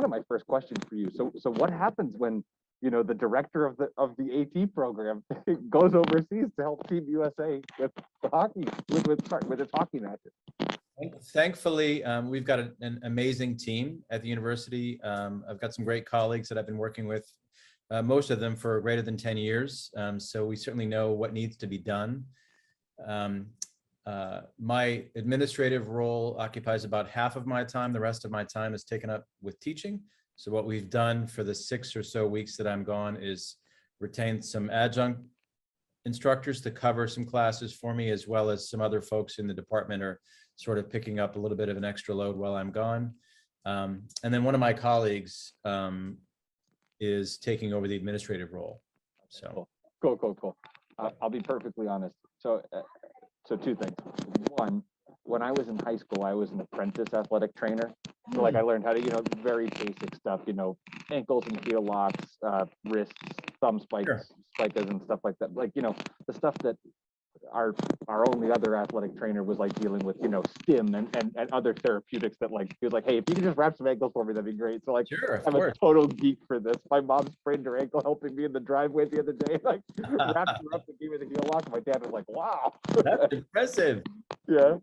of my first question for you. So what happens when, the director of the AT program goes overseas to help Team USA with the hockey with its hockey matches? Thankfully, we've got an amazing team at the university. I've got some great colleagues that I've been working with, most of them for greater than 10 years. So we certainly know what needs to be done. My administrative role occupies about half of my time. The rest of my time is taken up with teaching. So what we've done for the 6 or so weeks that I'm gone is retain some adjunct instructors to cover some classes for me, as well as some other folks in the department are sort of picking up a little bit of an extra load while I'm gone. And then one of my colleagues is taking over the administrative role. So Cool. I'll be perfectly honest. So two things. One, when I was in high school, I was an apprentice athletic trainer. So like I learned how to, very basic stuff, ankles and heel locks, wrists, thumb spikes, spikas and stuff like that. Like, the stuff that our only other athletic trainer was like dealing with, stim and other therapeutics that like, he was like, hey, if you could just wrap some ankles for me, that'd be great. So like, I'm a total geek for this. My mom sprained her ankle helping me in the driveway the other day, like wrapped her up and gave me the heel lock. And my dad was like, wow. That's impressive. Yeah.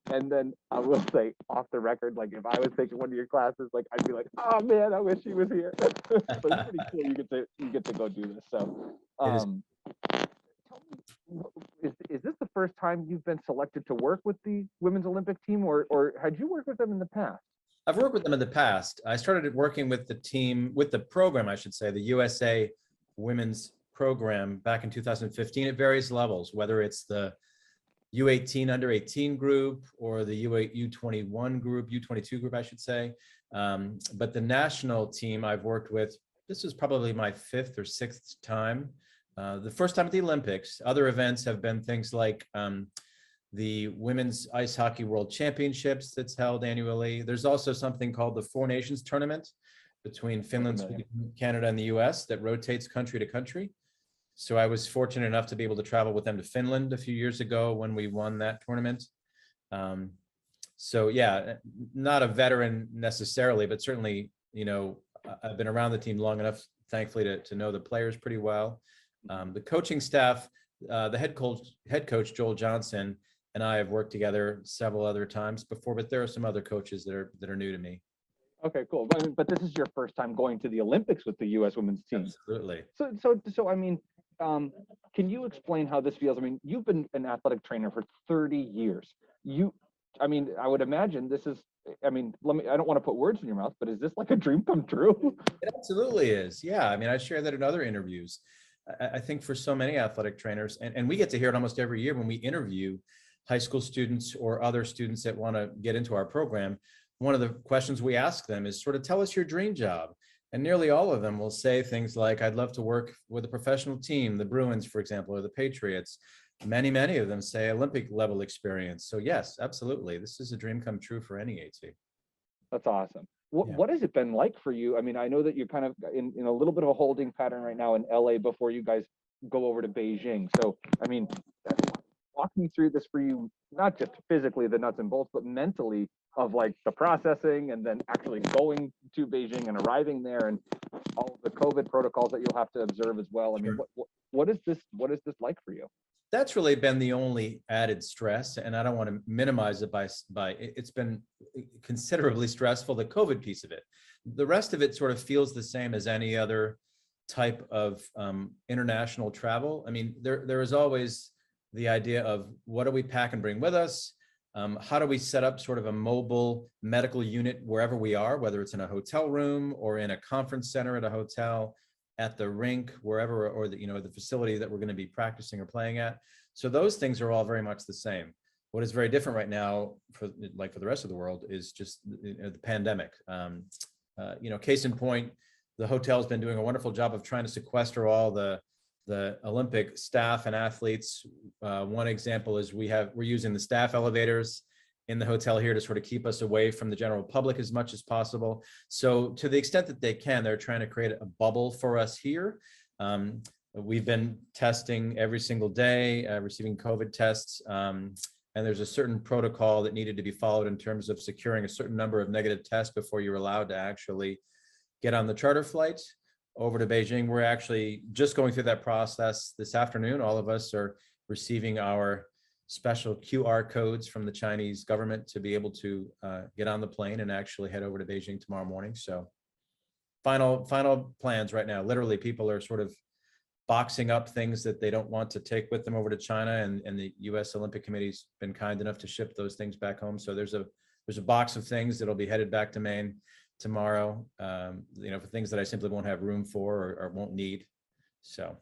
And then I will say off the record, like if I was taking one of your classes, like I'd be like, oh man, I wish he was here. So it's pretty cool you get to go do this. So is this the first time you've been selected to work with the women's Olympic team, or had you worked with them in the past? I've worked with them in the past. I started working with the program, I should say, the USA women's program back in 2015 at various levels, whether it's the U18 under 18 group or the U21 group, U22 group, I should say. But the national team I've worked with, this is probably my 5th or 6th time. The first time at the Olympics. Other events have been things like the Women's Ice Hockey World Championships that's held annually. There's also something called the Four Nations Tournament between Finland, Sweden, Canada, and the US that rotates country to country. So I was fortunate enough to be able to travel with them to Finland a few years ago when we won that tournament. So yeah, not a veteran necessarily, but certainly, I've been around the team long enough, thankfully, to know the players pretty well. The coaching staff, the head coach, Joel Johnson, and I have worked together several other times before, but there are some other coaches that are new to me. Okay, cool. But this is your first time going to the Olympics with the U.S. women's team. Absolutely. So I mean, can you explain how this feels? I mean, you've been an athletic trainer for 30 years. I would imagine this is, I don't want to put words in your mouth, but is this like a dream come true? It absolutely is. Yeah. I mean, I share that in other interviews. I think for so many athletic trainers, and we get to hear it almost every year when we interview high school students or other students that want to get into our program, one of the questions we ask them is sort of tell us your dream job. And nearly all of them will say things like, I'd love to work with a professional team, the Bruins, for example, or the Patriots. Many of them say Olympic level experience. So yes, absolutely. This is a dream come true for any AT. That's awesome. What has it been like for you? I mean, I know that you're kind of in a little bit of a holding pattern right now in LA before you guys go over to Beijing. So, I mean, walk me through this for you, not just physically the nuts and bolts, but mentally of like the processing and then actually going to Beijing and arriving there and all of the COVID protocols that you'll have to observe as well. I mean, what is this like for you? That's really been the only added stress, and I don't want to minimize it by it's been considerably stressful, the COVID piece of it. The rest of it sort of feels the same as any other type of international travel. I mean, there is always the idea of what do we pack and bring with us? How do we set up sort of a mobile medical unit wherever we are, whether it's in a hotel room or in a conference center at a hotel, at the rink, wherever, or the facility that we're going to be practicing or playing at. So those things are all very much the same. What is very different right now for the rest of the world is just the pandemic. Case in point, the hotel's been doing a wonderful job of trying to sequester all the Olympic staff and athletes. One example is we're using the staff elevators in the hotel here to sort of keep us away from the general public as much as possible. So to the extent that they can, they're trying to create a bubble for us here. We've been testing every single day, receiving COVID tests. and there's a certain protocol that needed to be followed in terms of securing a certain number of negative tests before you're allowed to actually get on the charter flight over to Beijing. We're actually just going through that process this afternoon. All of us are receiving our special QR codes from the Chinese government to be able to get on the plane and actually head over to Beijing tomorrow morning. So final plans right now. Literally, people are sort of boxing up things that they don't want to take with them over to China, and the U.S. Olympic Committee's been kind enough to ship those things back home. So there's a box of things that'll be headed back to Maine tomorrow, for things that I simply won't have room for or won't need. So,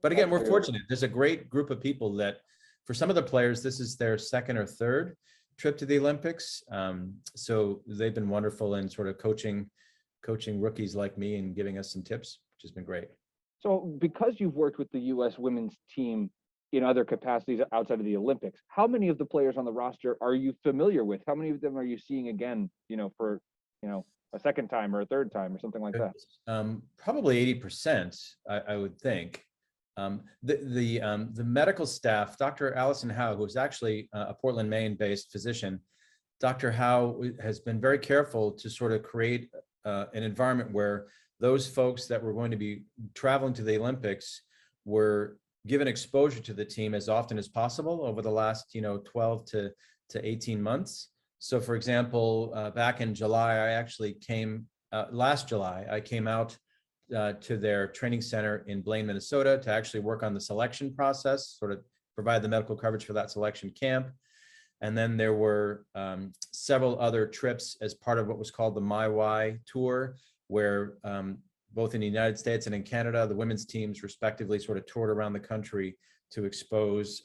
but again, we're fortunate. There's a great group of people that, for some of the players, this is their second or third trip to the Olympics. So they've been wonderful in sort of coaching rookies like me and giving us some tips, which has been great. So because you've worked with the U.S. women's team in other capacities outside of the Olympics, how many of the players on the roster are you familiar with? How many of them are you seeing again, for, a second time or a third time or something like that? Probably 80%, I would think. The medical staff, Dr. Allison Howe, who's actually a Portland, Maine-based physician, Dr. Howe has been very careful to sort of create an environment where those folks that were going to be traveling to the Olympics were given exposure to the team as often as possible over the last, 12 to 18 months. So for example, back in July, last July, I came out to their training center in Blaine, Minnesota, to actually work on the selection process, sort of provide the medical coverage for that selection camp. And then there were several other trips as part of what was called the My Y tour, where both in the United States and in Canada, the women's teams respectively sort of toured around the country to expose,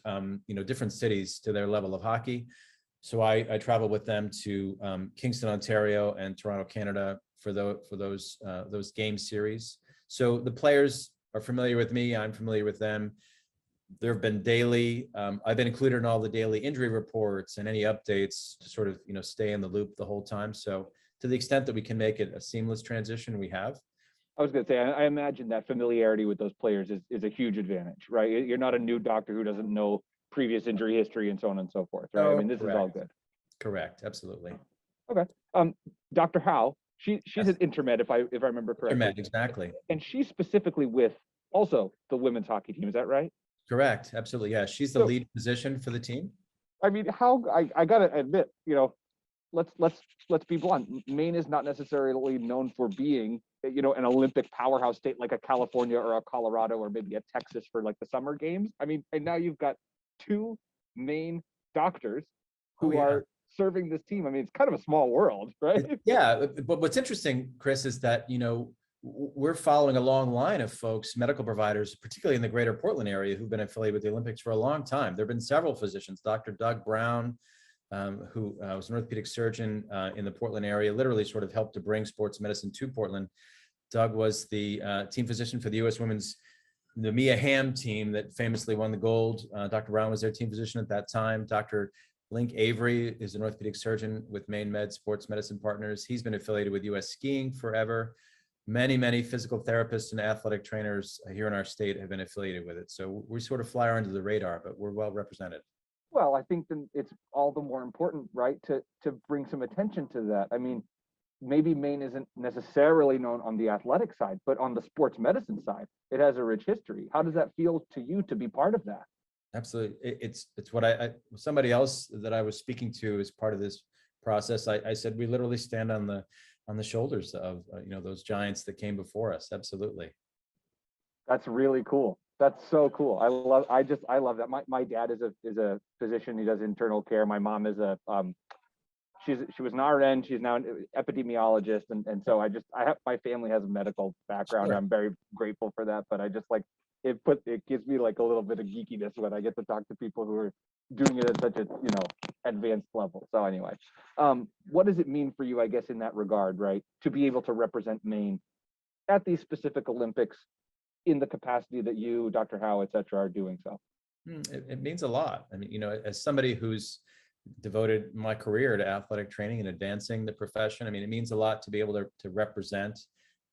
different cities to their level of hockey. So I traveled with them to Kingston, Ontario, and Toronto, Canada for those game series. So the players are familiar with me. I'm familiar with them. There have been daily, I've been included in all the daily injury reports and any updates to sort of, stay in the loop the whole time. So to the extent that we can make it a seamless transition, we have. I was going to say, I imagine that familiarity with those players is a huge advantage, right? You're not a new doctor who doesn't know previous injury history and so on and so forth, right? Oh, I mean, this is all good. Correct. Absolutely. Okay. Dr. Howe, she's Yes. an intermed, if I remember correctly. Intermed, exactly. And she's specifically with also the women's hockey team. Is that right? Correct. Absolutely. Yeah. She's the lead position for the team. I mean, I gotta admit, let's be blunt. Maine is not necessarily known for being, an Olympic powerhouse state like a California or a Colorado or maybe a Texas for like the summer games. I mean, and now you've got two Maine doctors who are serving this team. I mean, it's kind of a small world, right? Yeah. But what's interesting, Chris, is that, we're following a long line of folks, medical providers, particularly in the greater Portland area, who've been affiliated with the Olympics for a long time. There have been several physicians, Dr. Doug Brown, who was an orthopedic surgeon in the Portland area, literally sort of helped to bring sports medicine to Portland. Doug was the team physician for the U.S. the Mia Hamm team that famously won the gold. Dr. Brown was their team physician at that time. Dr. Link Avery is an orthopedic surgeon with Maine Med Sports Medicine Partners. He's been affiliated with U.S. Skiing forever. Many physical therapists and athletic trainers here in our state have been affiliated with it. So we sort of fly under the radar, but we're well represented. Well, I think then it's all the more important, right, to bring some attention to that. I mean, maybe Maine isn't necessarily known on the athletic side, but on the sports medicine side, it has a rich history. How does that feel to you to be part of that? Absolutely. It's what somebody else that I was speaking to as part of this process, I said, we literally stand on the shoulders of, those giants that came before us. Absolutely. That's really cool. That's so cool. I love that. My dad is a physician. He does internal care. My mom is she was an RN. She's now an epidemiologist. And so my family has a medical background. Sure. I'm very grateful for that, but I just like, it gives me like a little bit of geekiness when I get to talk to people who are doing it at such a, advanced level. So anyway, what does it mean for you, I guess, in that regard, right? To be able to represent Maine at these specific Olympics in the capacity that you, Dr. Howe, et cetera, are doing so? It means a lot. I mean, as somebody who's devoted my career to athletic training and advancing the profession, I mean, it means a lot to be able to represent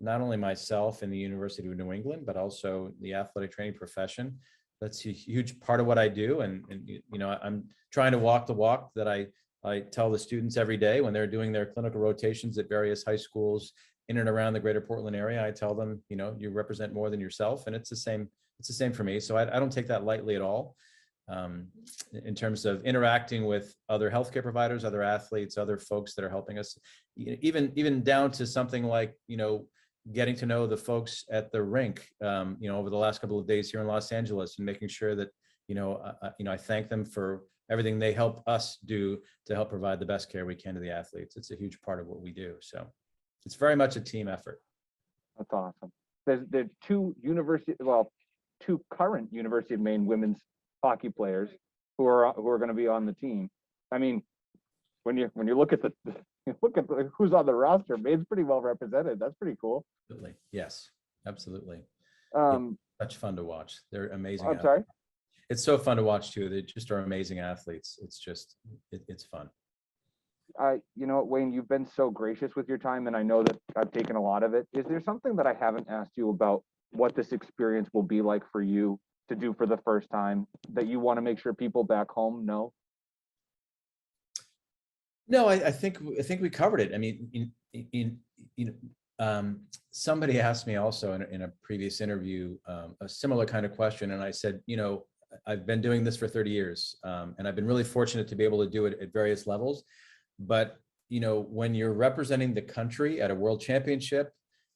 not only myself in the University of New England, but also the athletic training profession. that's a huge part of what I do. And you know, I'm trying to walk the walk that I tell the students every day when they're doing their clinical rotations at various high schools in and around the greater Portland area. I tell them, you know, you represent more than yourself, and it's the same for me. So I don't take that lightly at all. In terms of interacting with other healthcare providers, other athletes, other folks that are helping us, even down to something like, you know, getting to know the folks at the rink, you know, over the last couple of days here in Los Angeles, and making sure that, you know, I thank them for everything they help us do to help provide the best care we can to the athletes. It's a huge part of what we do. So it's very much a team effort. That's awesome. There's two current University of Maine women's hockey players who are going to be on the team. I mean, when you look at who's on the roster, Maine's pretty well represented. That's pretty cool. Absolutely. Yes, absolutely. Um, Such fun to watch. They're amazing. I'm sorry. It's so fun to watch too. They just are amazing athletes. It's just, it's fun. You know what, Wayne, you've been so gracious with your time, and I know that I've taken a lot of it. Is there something that I haven't asked you about what this experience will be like for you to do for the first time that you want to make sure people back home know? No, I think we covered it. I mean, somebody asked me also in a previous interview a similar kind of question, and I said, you know, I've been doing this for 30 years, and I've been really fortunate to be able to do it at various levels. But you know, when you're representing the country at a world championship,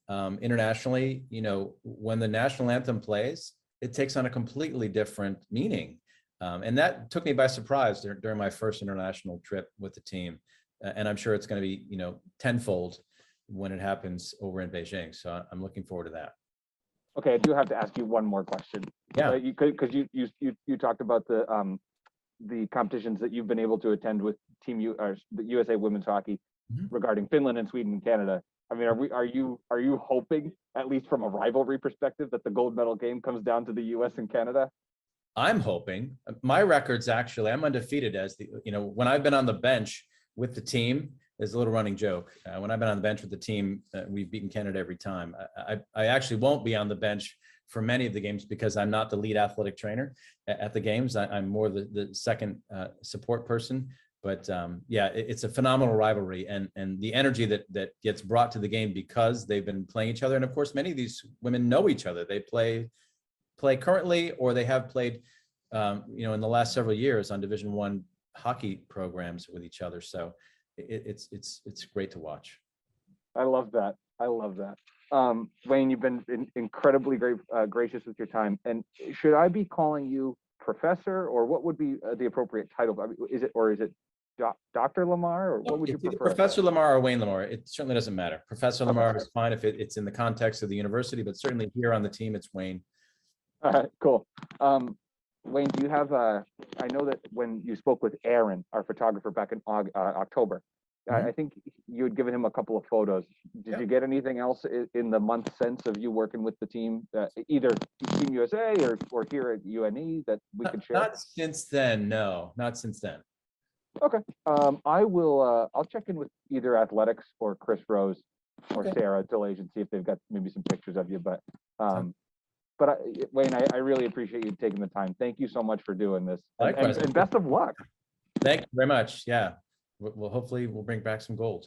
internationally, you know, when the national anthem plays, it takes on a completely different meaning. And that took me by surprise during my first international trip with the team. And I'm sure it's going to be, you know, tenfold when it happens over in Beijing. So I'm looking forward to that. Okay, I do have to ask you one more question. Yeah. You could, because you talked about the competitions that you've been able to attend with the USA Women's Hockey regarding Finland and Sweden and Canada. I mean, are you hoping, at least from a rivalry perspective, that the gold medal game comes down to the US and Canada? I'm hoping. My record's actually, I'm undefeated you know, when I've been on the bench with the team, there's a little running joke. When I've been on the bench with the team, we've beaten Canada every time. I actually won't be on the bench for many of the games because I'm not the lead athletic trainer at the games. I'm more the second support person. But yeah, it's a phenomenal rivalry, and the energy that gets brought to the game because they've been playing each other. And of course, many of these women know each other. They play currently, or they have played, you know, in the last several years on Division I hockey programs with each other. So it's great to watch. I love that. Wayne, you've been incredibly gracious with your time. And should I be calling you Professor, or what would be the appropriate title? I mean, is it Dr. Lamarre, or what would you prefer? Professor Lamarre or Wayne Lamarre, it certainly doesn't matter. Professor Lamarre is fine if it's in the context of the university, but certainly here on the team, it's Wayne. All right, cool. Wayne, do you have I know that when you spoke with Aaron, our photographer, back in October, I think you had given him a couple of photos. Did you get anything else in the month since of you working with the team, either Team USA or here at UNE, that we could share? Not since then, no, not since then. Okay. I'll check in with either athletics or Chris Rose or Sarah Delage and see if they've got maybe some pictures of you. But Wayne, I really appreciate you taking the time. Thank you so much for doing this. And best of luck. Thank you very much. Yeah. Well, hopefully we'll bring back some gold.